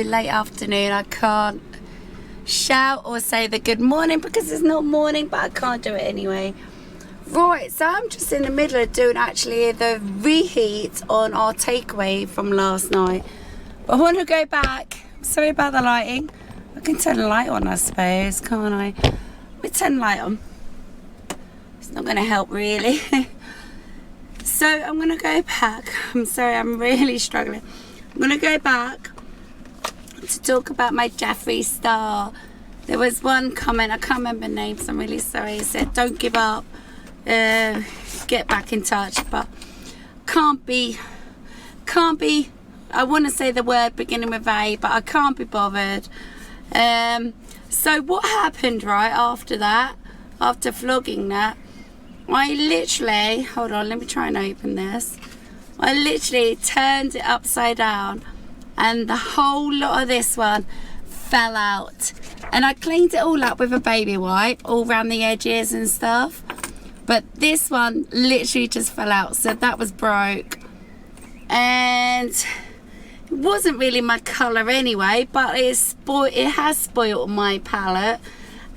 late afternoon. I can't shout or say the good morning because it's not morning, but I can't do it anyway. Right, so I'm just in the middle of doing actually the reheat on our takeaway from last night. But I want to go back. Sorry about the lighting. I can turn the light on, I suppose, can't I? Let me turn the light on. It's not going to help really. So I'm going to go back. I'm sorry, I'm really struggling. I'm going to go back to talk about my Jeffree Star. There was one comment, I can't remember names, I'm really sorry. It said, don't give up. Get back in touch, but can't be, I want to say the word beginning with A, but I can't be bothered. So what happened right after that, after vlogging that, I literally, hold on, let me try and open this. I literally turned it upside down and the whole lot of this one fell out, and I cleaned it all up with a baby wipe all around the edges and stuff. But this one literally just fell out, so that was broke. And it wasn't really my colour anyway, but it has spoiled my palette.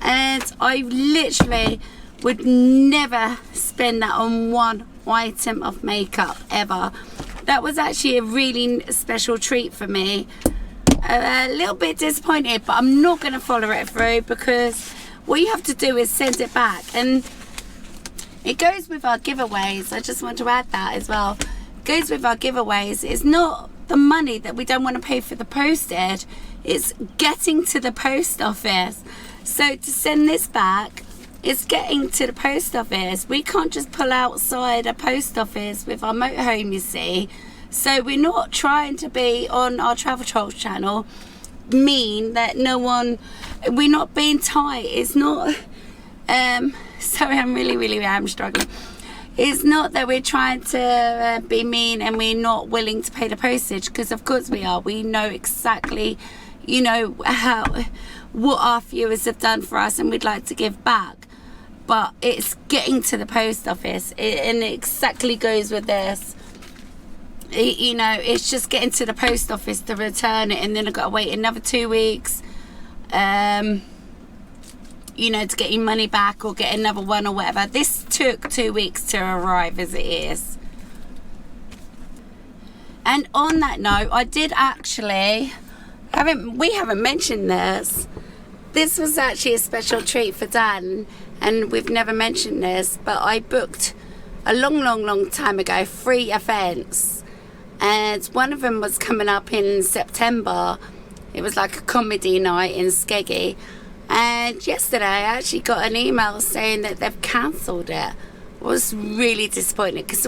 And I literally would never spend that on one item of makeup ever. That was actually a really special treat for me. A little bit disappointed, but I'm not going to follow it through because what you have to do is send it back. And it goes with our giveaways. I just want to add that as well. It goes with our giveaways. It's not the money that we don't want to pay for the postage. It's getting to the post office. So to send this back, it's getting to the post office. We can't just pull outside a post office with our motorhome, you see. So we're not trying to be on our Travel Trolls channel mean that no one, we're not being tight. It's not, sorry, I'm struggling. It's not that we're trying to be mean and we're not willing to pay the postage, because of course we are. We know exactly, you know, what our viewers have done for us, and we'd like to give back. But it's getting to the post office, and it exactly goes with this. You know, it's just getting to the post office to return it, and then I've got to wait another 2 weeks. You know, to get your money back or get another one or whatever. This took 2 weeks to arrive as it is. And on that note, I did actually, we haven't mentioned this. This was actually a special treat for Dan, and we've never mentioned this, but I booked a long time ago 3 events. And one of them was coming up in September. It was like a comedy night in Skeggy. And yesterday I actually got an email saying that they've cancelled it. I was really disappointed, because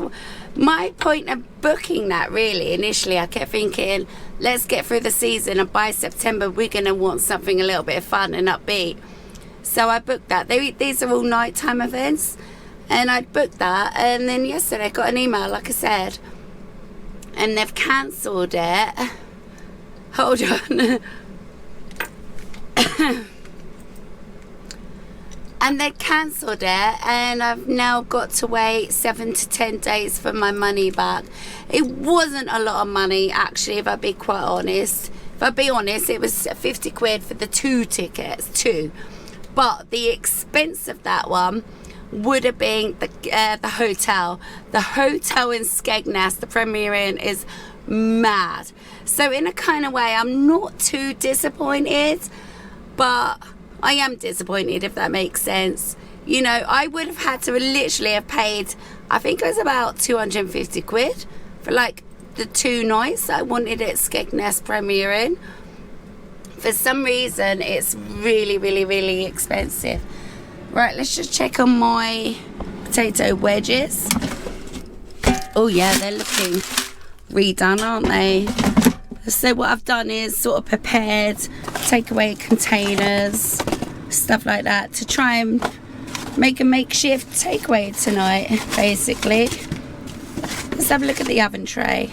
my point of booking that, really, initially I kept thinking, let's get through the season and by September we're going to want something a little bit fun and upbeat. So I booked that. These are all nighttime events, and I booked that, and then yesterday I got an email, like I said, and they've cancelled it. Hold on. And they cancelled it, and I've now got to wait 7 to 10 days for my money back. It wasn't a lot of money, actually, if I be quite honest. If I be honest, it was 50 quid for the 2 tickets, 2. But the expense of that one would have been the hotel. The hotel in Skegness, the Premier Inn, is mad. So in a kind of way, I'm not too disappointed, but I am disappointed, if that makes sense. You know, I would have had to literally have paid, I think it was about 250 quid for like the 2 nights I wanted at Skegness Premier Inn. For some reason, it's really expensive. Right, let's just check on my potato wedges. Oh yeah, they're looking redone, aren't they? So what I've done is sort of prepared takeaway containers, stuff like that, to try and make a makeshift takeaway tonight, basically. Let's have a look at the oven tray.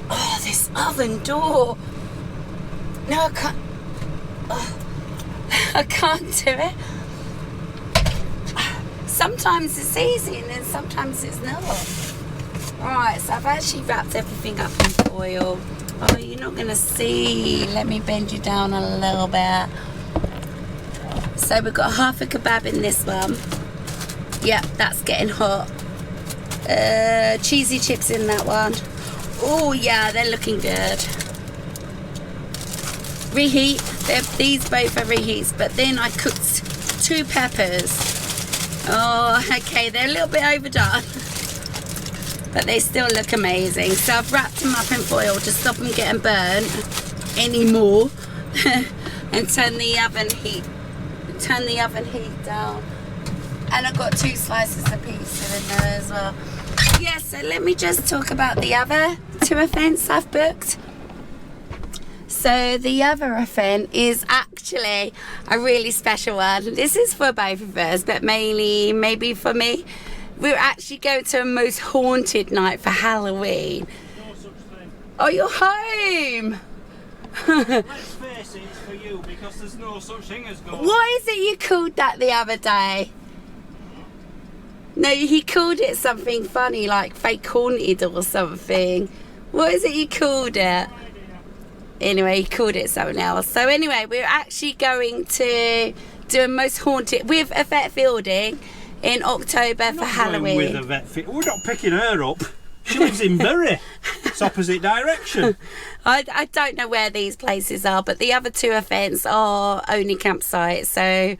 Oh, this oven door. No, I can't. Oh, I can't do it. Sometimes it's easy and then sometimes it's not. Right, so I've actually wrapped everything up in foil. Oh, you're not gonna see. Let me bend you down a little bit. So we've got half a kebab in this one. Yep, that's getting hot. Cheesy chips in that one. Oh yeah, they're looking good. Reheat. These both are reheats, but then I cooked 2 peppers. Oh, okay, they're a little bit overdone, but they still look amazing. So I've wrapped them up in foil to stop them getting burnt anymore, and turn the oven heat down. And I've got 2 slices of pizza in there as well. Yeah, so let me just talk about the other 2 events I've booked. So the other event is actually a really special one. This is for both of us, but mainly maybe for me. We're actually going to a Mosthaunted night for Halloween. No such thing. Oh, you're home! Let's face it, it's for you, because there's no such thing as ghosts. What is it you called that the other day? No, he called it something funny, like fake haunted or something. What is it you called it? Anyway, he called it something else. So anyway, we're actually going to do a Mosthaunted with Yvette Fielding in October for Halloween. With Yvette, we're not picking her up. She lives in Bury. It's opposite direction. I don't know where these places are, but the other 2 events are only campsites. So,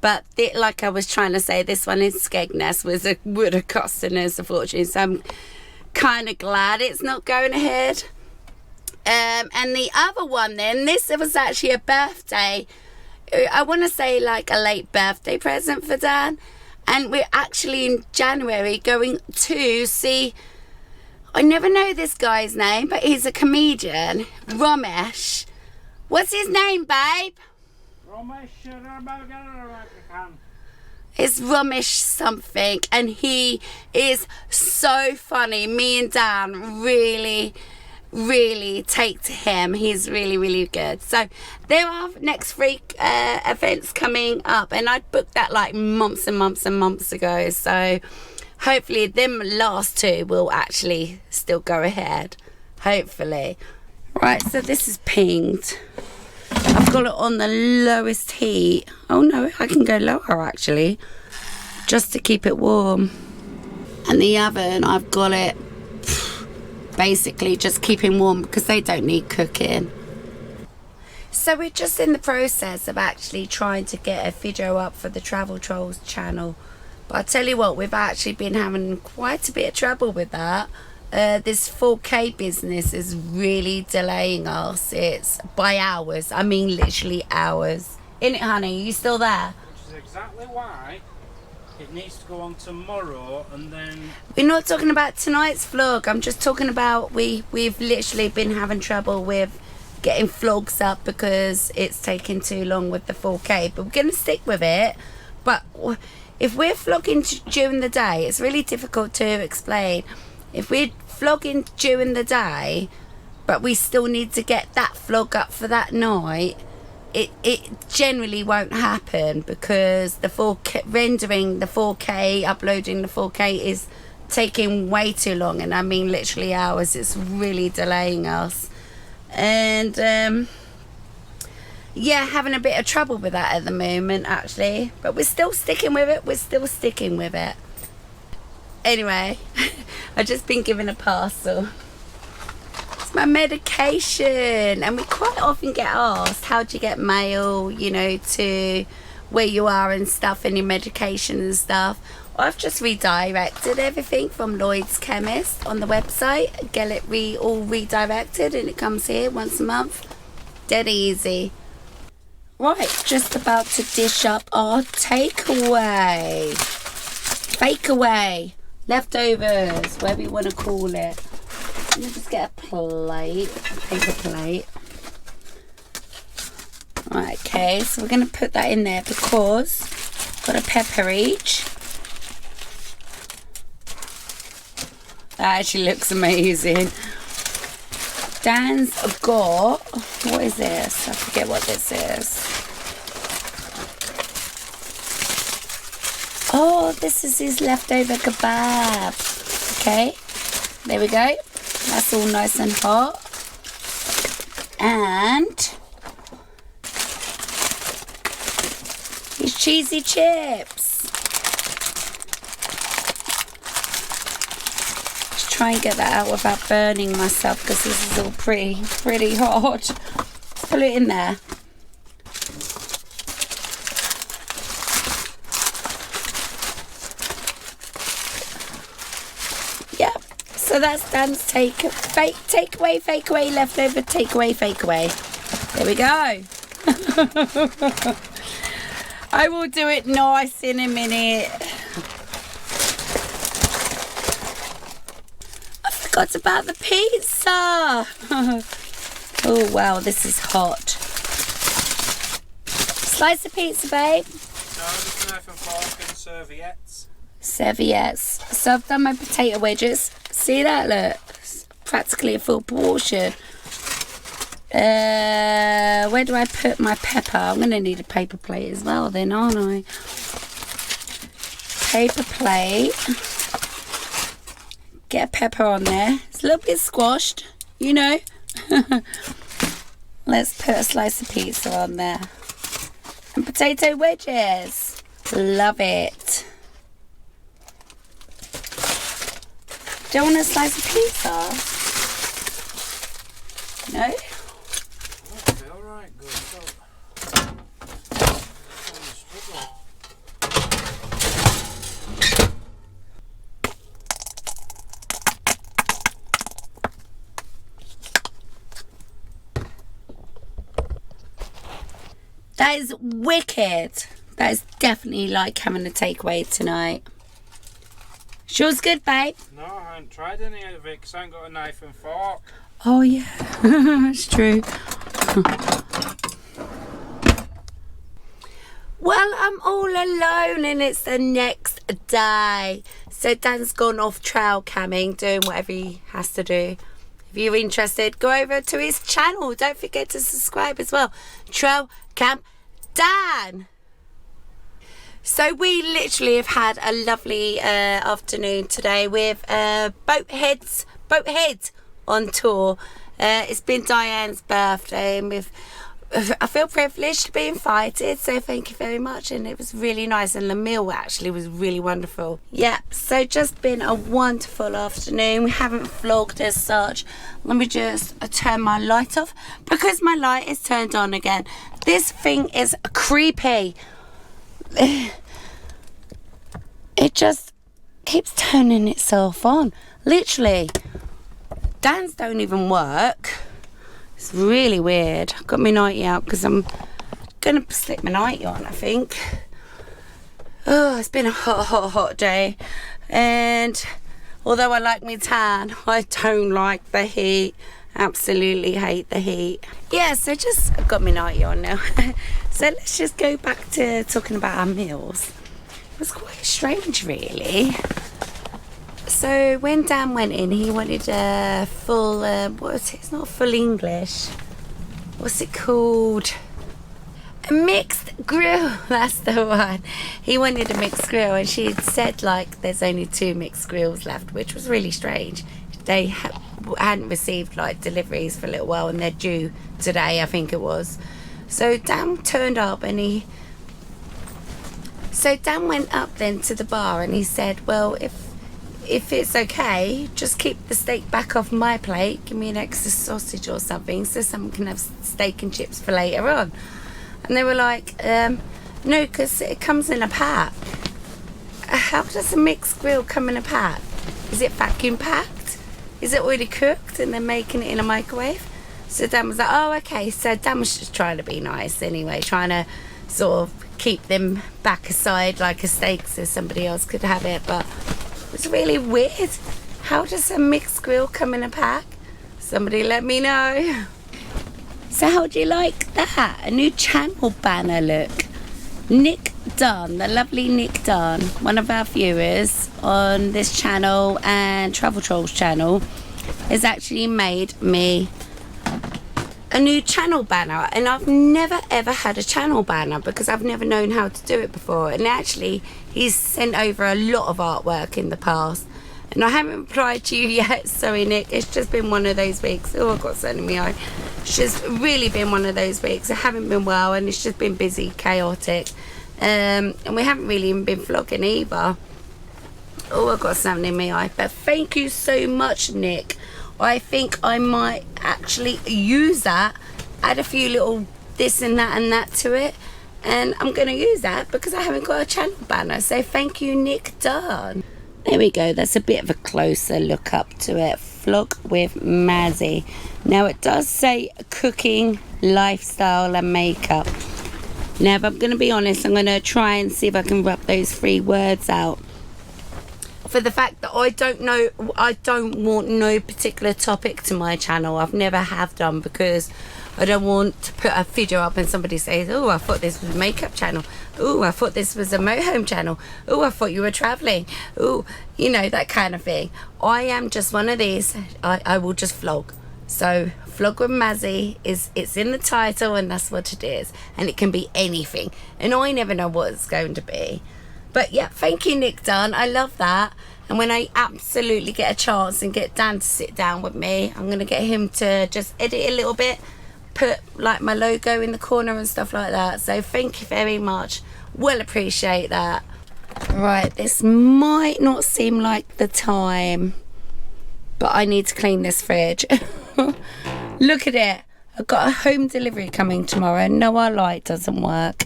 but like I was trying to say, this one in Skegness would have costed us a fortune. So I'm kind of glad it's not going ahead. And the other one then, this was actually a birthday, I want to say like a late birthday present for Dan. And we're actually in January going to see, I never know this guy's name, but he's a comedian, Ramesh. What's his name, babe? It's Ramesh something, and he is so funny. Me and Dan really take to him. He's really good. So there are next 3 events coming up, and I booked that like months and months ago. So hopefully them last 2 will actually still go ahead, hopefully. Right, so this is pinged. I've got it on the lowest heat. Oh no, I can go lower actually, just to keep it warm. And the oven, I've got it basically just keeping warm because they don't need cooking. So we're just in the process of actually trying to get a video up for the Travel Trolls channel, but I tell you what, we've actually been having quite a bit of trouble with that. This 4K business is really delaying us. It's by hours, I mean literally hours. Innit, honey? You still there? Which is exactly why it needs to go on tomorrow, and then... We're not talking about tonight's vlog. I'm just talking about we've literally been having trouble with getting vlogs up because it's taking too long with the 4K. But we're going to stick with it. But if we're vlogging during the day, it's really difficult to explain. If we're vlogging during the day, but we still need to get that vlog up for that night, it generally won't happen because the 4K rendering the 4K, uploading the 4K is taking way too long, and I mean literally hours. It's really delaying us, and yeah, having a bit of trouble with that at the moment actually, but we're still sticking with it. Anyway, I've just been given a parcel. It's my medication, and we quite often get asked, how do you get mail, you know, to where you are and stuff, and your medication and stuff. Well, I've just redirected everything from Lloyd's Chemist on the website, get it all redirected, and it comes here once a month. Dead easy. Right, just about to dish up our takeaway, fakeaway, leftovers, whatever you want to call it. Let me just get a plate, a paper plate. Right, okay, so we're going to put that in there because I've got a pepper each. That actually looks amazing. Dan's got, what is this? I forget what this is. Oh, this is his leftover kebab. Okay, there we go. That's all nice and hot. And these cheesy chips. Just try and get that out without burning myself, because this is all pretty hot. Put it in there. Yep. So that's Dan's takeaway, fake away, leftover, takeaway, fake away. There we go. I will do it nice in a minute. I forgot about the pizza. Oh wow, this is hot. Slice of pizza, babe. No, just knife and fork and serviettes. Serviettes. So I've done my potato wedges. See that? Look, it's practically a full portion. Where do I put my pepper? I'm going to need a paper plate as well then, aren't I? Paper plate. Get a pepper on there. It's a little bit squashed, you know. Let's put a slice of pizza on there. And potato wedges. Love it. Do you want a slice of pizza? No? That is wicked. That is definitely like having a takeaway tonight. Sure's good, babe. No, I haven't tried any of it because I haven't got a knife and fork. Oh yeah, it's true. Well, I'm all alone and it's the next day. So Dan's gone off trail camming, doing whatever he has to do. If you're interested, go over to his channel. Don't forget to subscribe as well. Trail Cam Dan. So we literally have had a lovely afternoon today with Boathead on tour. It's been Diane's birthday and I feel privileged to be invited, so thank you very much, and it was really nice, and the meal actually was really wonderful. Yeah, so just been a wonderful afternoon. We haven't vlogged as such. Let me just turn my light off because my light is turned on again. This thing is creepy. It just keeps turning itself on, literally. Dan's don't even work. It's really weird. I've got my nightie out because I'm going to slip my nightie on, I think. Oh, it's been a hot day. And although I like my tan, I don't like the heat. Absolutely hate the heat. Yeah, so just got my nightie on now. So let's just go back to talking about our meals. It was quite strange, really. So when Dan went in, he wanted a full, what was it? It's not full English. What's it called? A mixed grill. That's the one. He wanted a mixed grill, and she had said like there's only 2 mixed grills left, which was really strange. They hadn't received like deliveries for a little while, and they're due today, I think it was. So Dan turned up and So Dan went up then to the bar and he said, well, if it's okay, just keep the steak back off my plate, give me an extra sausage or something so someone can have steak and chips for later on. And they were like, no, because it comes in a pack. How does a mixed grill come in a pack? Is it vacuum packed? Is it already cooked and they're making it in a microwave? So Dan was like, oh, okay. So Dan was just trying to be nice anyway, trying to sort of keep them back aside like a steak so somebody else could have it. But it's really weird. How does a mixed grill come in a pack? Somebody let me know. So how do you like that? A new channel banner, look. Nick Dunn, the lovely Nick Dunn, one of our viewers on this channel and Travel Trolls channel, has actually made me a new channel banner. And I've never ever had a channel banner because I've never known how to do it before. And actually he's sent over a lot of artwork in the past, And I haven't replied to you yet. Sorry, Nick. It's just been one of those weeks. Oh, I've got something in my eye. It's just really been one of those weeks. I haven't been well, and it's just been busy, chaotic. And we haven't really even been vlogging either. Oh, I've got something in my eye. But thank you so much, Nick. I think I might actually use that. Add a few little this and that to it. And I'm going to use that because I haven't got a channel banner. So thank you, Nick Dunn. There we go. That's a bit of a closer look up to it. Vlog with Mazzy. Now it does say cooking, lifestyle and makeup. Now if I'm going to be honest, I'm going to try and see if I can rub those 3 words out. For the fact that I don't want no particular topic to my channel. I've never have done because I don't want to put a video up and somebody says, oh, I thought this was a makeup channel. Oh, I thought this was a motorhome channel. Oh, I thought you were traveling. Oh, you know, that kind of thing. I am just one of these. I will just vlog. So vlog with Mazzy it's in the title, and that's what it is. And it can be anything. And I never know what it's going to be. But yeah, thank you, Nick Dunn. I love that. And when I absolutely get a chance and get Dan to sit down with me, I'm going to get him to just edit a little bit. Put like my logo in the corner and stuff like that. So thank you very much. Well appreciate that. Right, this might not seem like the time, but I need to clean this fridge. Look at it. I've got a home delivery coming tomorrow. No, our light doesn't work.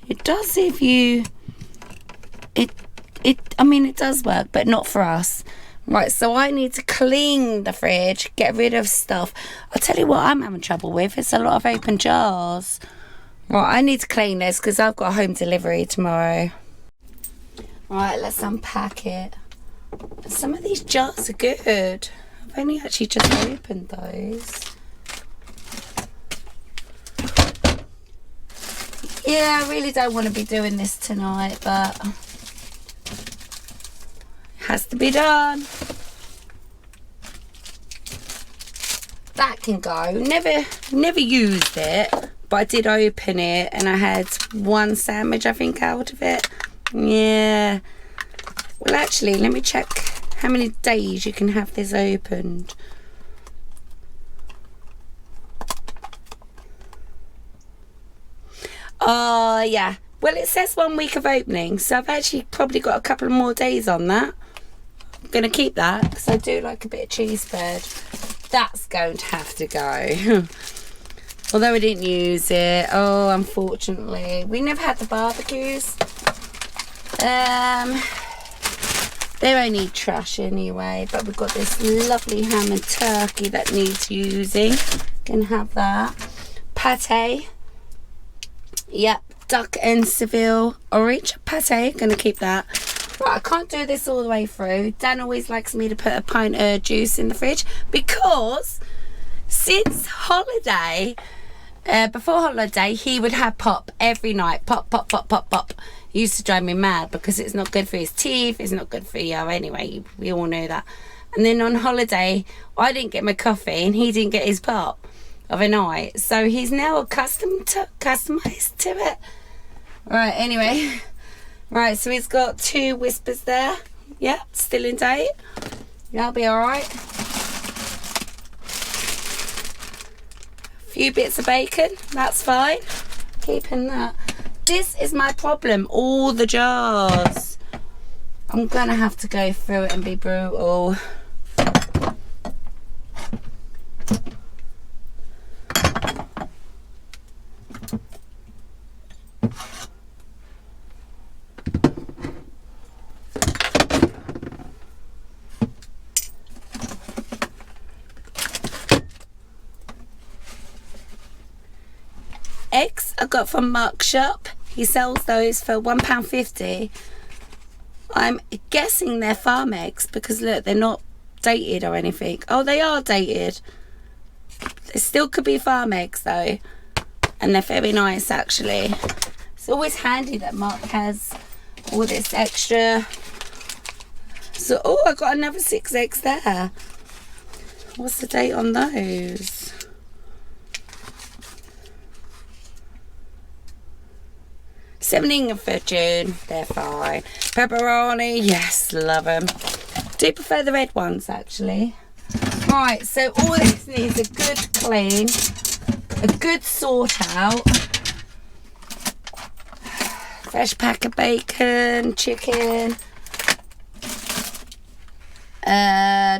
It does if you... I mean, it does work, but not for us. Right, so I need to clean the fridge, get rid of stuff. I'll tell you what I'm having trouble with. It's a lot of open jars. Right, I need to clean this because I've got a home delivery tomorrow. Right, let's unpack it. Some of these jars are good. I've only actually just opened those. Yeah, I really don't want to be doing this tonight, but... has to be done. That can go. Never used it, but I did open it and I had 1 sandwich, I think, out of it. Yeah. Well, actually, let me check how many days you can have this opened. Oh, yeah. Well, it says 1 week of opening, so I've actually probably got a couple more days on that. I'm going to keep that because I do like a bit of cheese spread. That's going to have to go. Although I didn't use it. Oh, unfortunately. We never had the barbecues. They're only trash anyway. But we've got this lovely ham and turkey that needs using. Can have that. Pate. Yep. Duck and Seville orange pate. Gonna keep that. Right, I can't do this all the way through. Dan always likes me to put a pint of juice in the fridge because since holiday, before holiday, he would have pop every night. Pop, pop, pop, pop, pop. It used to drive me mad because it's not good for his teeth. It's not good for you. Anyway, we all know that. And then on holiday, I didn't get my coffee and he didn't get his pop of a night. So he's now customized to it. Right, anyway. Right, so he's got 2 whispers there. Yeah, still in date. That'll be alright. A few bits of bacon, that's fine. Keeping that. This is my problem, all the jars. I'm gonna have to go through it and be brutal. Eggs I got from Mark's shop. He sells those for £1.50. I'm guessing they're farm eggs because look, they're not dated or anything. Oh, they are dated. They still could be farm eggs though, and they're very nice actually. It's always handy that Mark has all this extra. So, oh, I got another 6 eggs there. What's the date on those? 17th of June, they're fine. Pepperoni, yes, love them. Do prefer the red ones actually. Right, so all this needs a good clean, a good sort out. Fresh pack of bacon, chicken,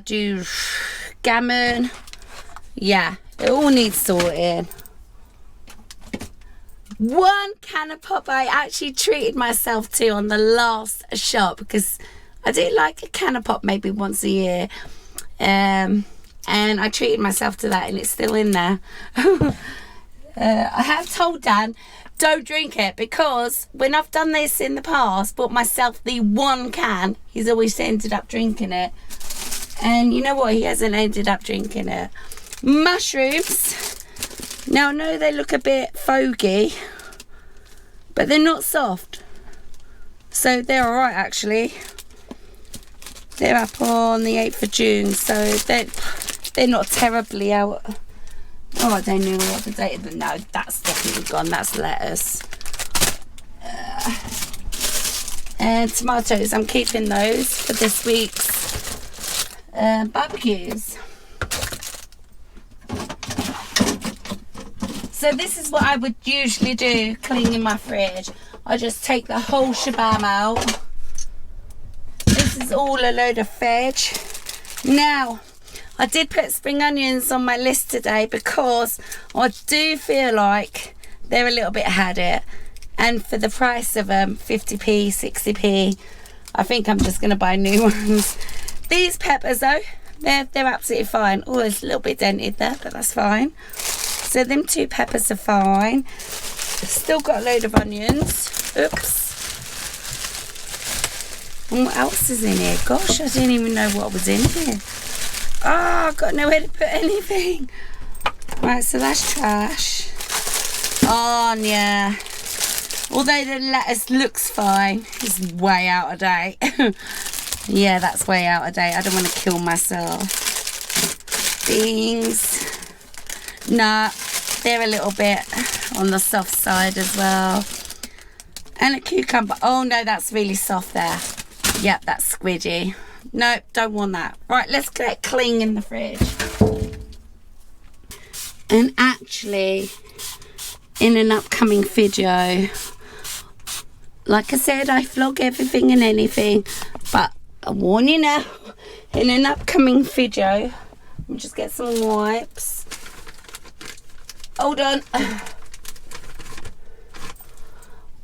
do gammon. Yeah, it all needs sorting. 1 can of pop I actually treated myself to on the last shop, because I do like a can of pop maybe once a year. And I treated myself to that, and it's still in there. I have told Dan, don't drink it, because when I've done this in the past, bought myself the 1 can, he's always ended up drinking it. And you know what? He hasn't ended up drinking it. Mushrooms. Now, I know they look a bit foggy, but they're not soft. So they're alright, actually. They're up on the 8th of June, so they're not terribly out. Oh, I don't know what the date is. No, that's definitely gone. That's lettuce. And tomatoes. I'm keeping those for this week's barbecues. So this is what I would usually do cleaning my fridge. I just take the whole shabam out. This is all a load of veg. Now, I did put spring onions on my list today because I do feel like they're a little bit had it. And for the price of 50p, 60p, I think I'm just going to buy new ones. These peppers though, they're absolutely fine. Oh, it's a little bit dented there, but that's fine. So them 2 peppers are fine. Still got a load of onions. Oops. And what else is in here? Gosh, I didn't even know what was in here. Oh, I've got nowhere to put anything. Right, so that's trash. Oh, yeah. Although the lettuce looks fine, it's way out of date. Yeah, that's way out of date. I don't want to kill myself. Beans. Nah, they're a little bit on the soft side as well. And a cucumber. Oh no, that's really soft there. Yep, that's squidgy. Nope, don't want that. Right, let's get clean in the fridge. And actually, in an upcoming video, like I said, I vlog everything and anything, but I warn you now, in an upcoming video, let me just get some wipes. Hold on.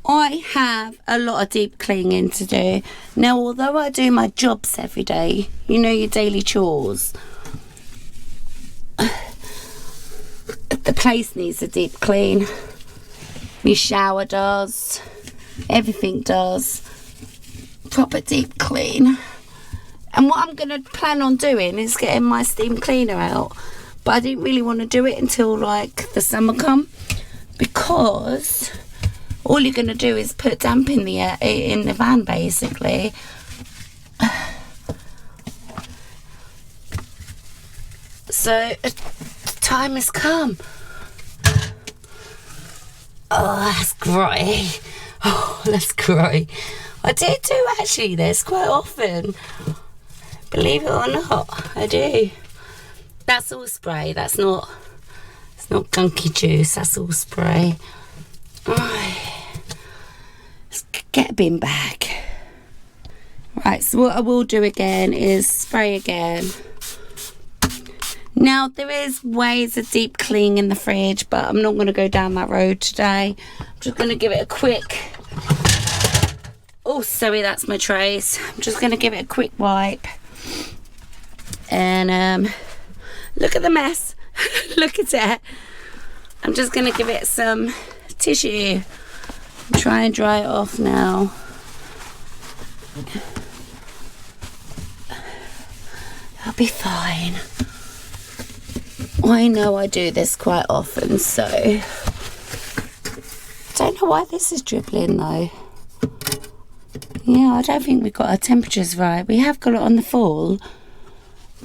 I have a lot of deep cleaning to do. Now, although I do my jobs every day, you know, your daily chores, the place needs a deep clean. My shower does. Everything does. Proper deep clean. And what I'm going to plan on doing is getting my steam cleaner out. But I didn't really want to do it until like the summer come, because all you're going to do is put damp in the van basically. So time has come. Oh, that's grotty. Oh, that's grotty. I do actually this quite often. Believe it or not, I do. That's all spray. It's not gunky juice. That's all spray. Let's get a bin bag. Right, so what I will do again is spray again. Now, there is ways of deep cleaning in the fridge, but I'm not going to go down that road today. I'm just going to give it a quick... Oh, sorry, that's my trays. I'm just going to give it a quick wipe. And, look at the mess. Look at it. I'm just going to give it some tissue. Try and dry it off now. I'll be fine. I know I do this quite often, so... Don't know why this is dribbling though. Yeah, I don't think we got our temperatures right. We have got it on the fall.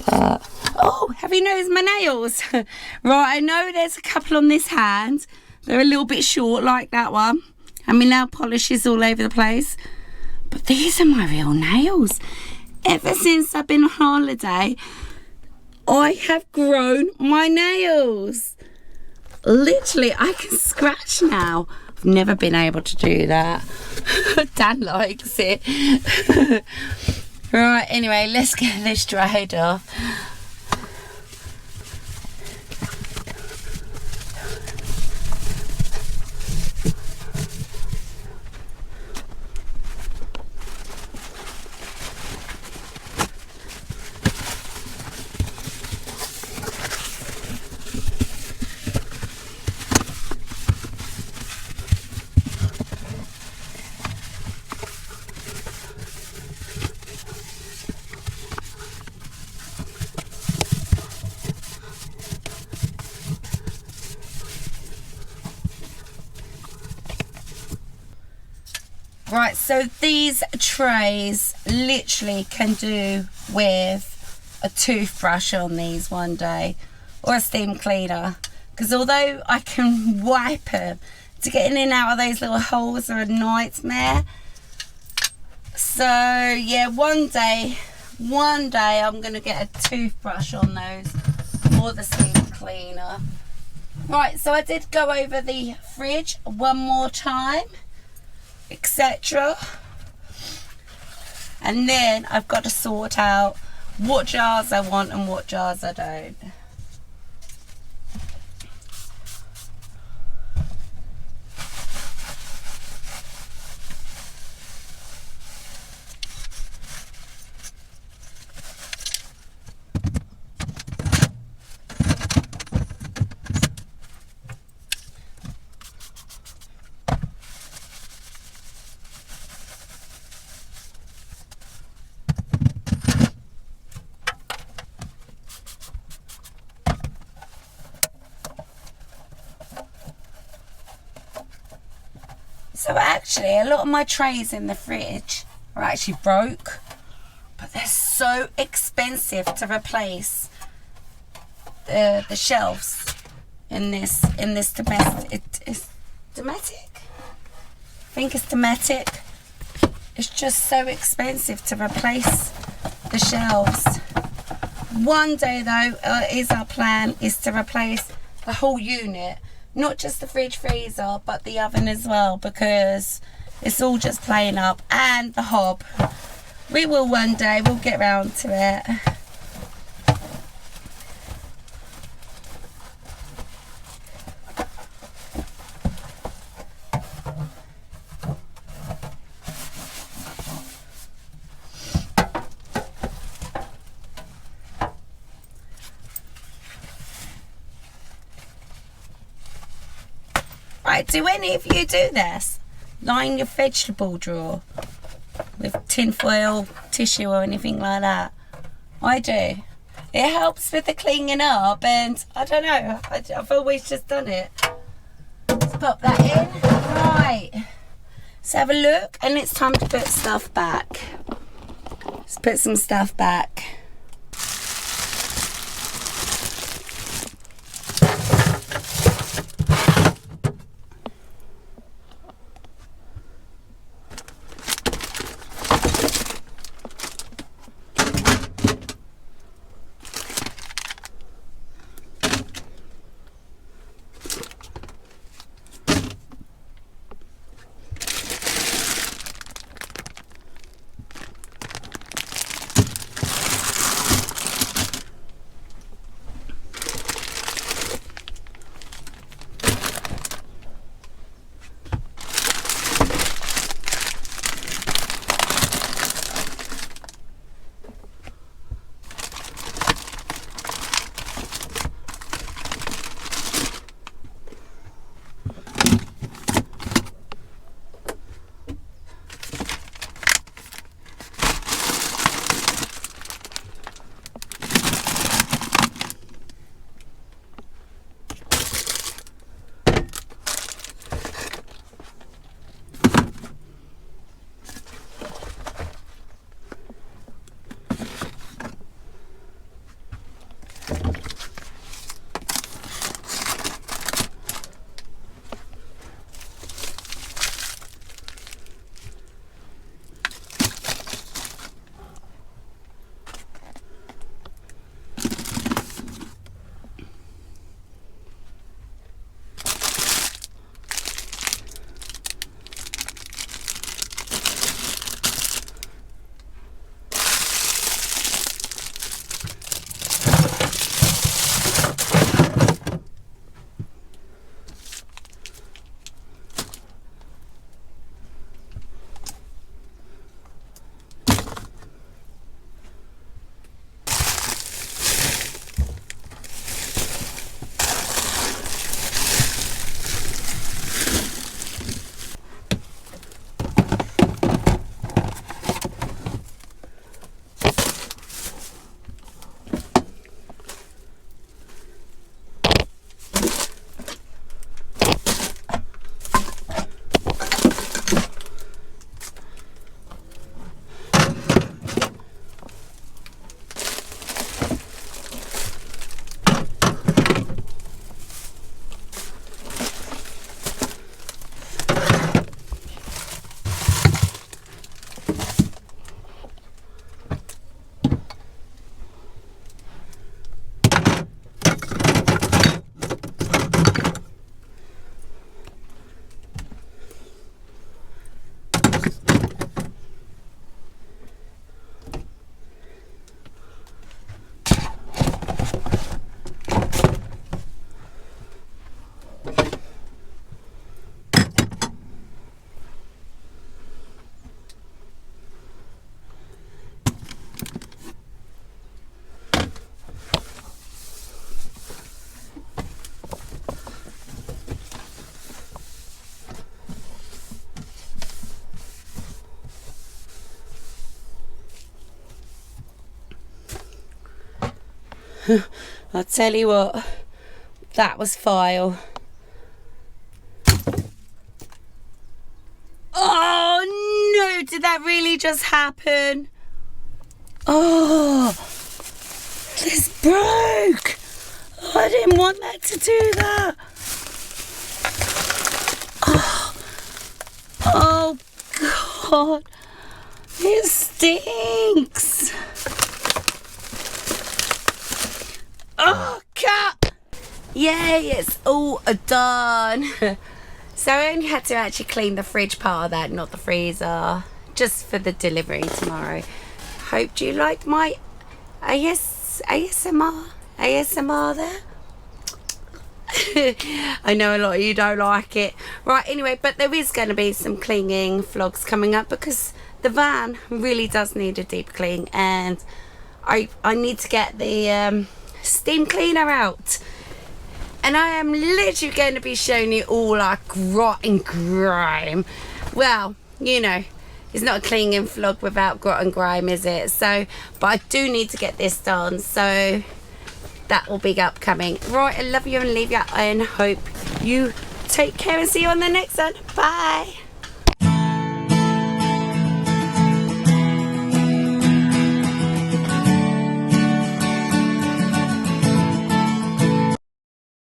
But... Oh, have you noticed my nails? Right, I know there's a couple on this hand. They're a little bit short, like that one. And my nail polish is all over the place. But these are my real nails. ever since I've been on holiday, I have grown my nails. Literally, I can scratch now. I've never been able to do that. Dan likes it. Right, anyway, let's get this dried off. Right, so these trays literally can do with a toothbrush on these one day, or a steam cleaner, because although I can wipe them, to get in and out of those little holes are a nightmare. So yeah, one day I'm gonna get a toothbrush on those, or the steam cleaner. Right, so I did go over the fridge one more time, etc. And then I've got to sort out what jars I want and what jars I don't. So actually, a lot of my trays in the fridge are actually broke, but they're so expensive to replace the shelves in this domestic. It's Dometic? I think it's Dometic. It's just so expensive to replace the shelves. One day though, is our plan is to replace the whole unit. Not just the fridge freezer, but the oven as well, because it's all just playing up, and the hob. We will one day, we'll get round to it. Right, do any of you do this? Line your vegetable drawer with tinfoil, tissue or anything like that? I do. It helps with the cleaning up, and I don't know, I've always just done it. Let's pop that in. Right, let's have a look, and it's time to put stuff back. Let's put some stuff back. I'll tell you what, that was vile. Oh no, did that really just happen? Oh, this broke. I didn't want that to do that. Oh God, it stinks. Oh, cut. Yay, it's all done. So I only had to actually clean the fridge part of that, not the freezer, just for the delivery tomorrow. Hope you like my ASMR there. I know a lot of you don't like it. Right, anyway, but there is going to be some cleaning vlogs coming up because the van really does need a deep clean, and I need to get the steam cleaner out. And I am literally going to be showing you all our grot and grime. Well, you know, it's not a cleaning vlog without grot and grime, is it? So, but I do need to get this done. So that will be upcoming. Right, I love you and leave you and hope you take care and see you on the next one. Bye.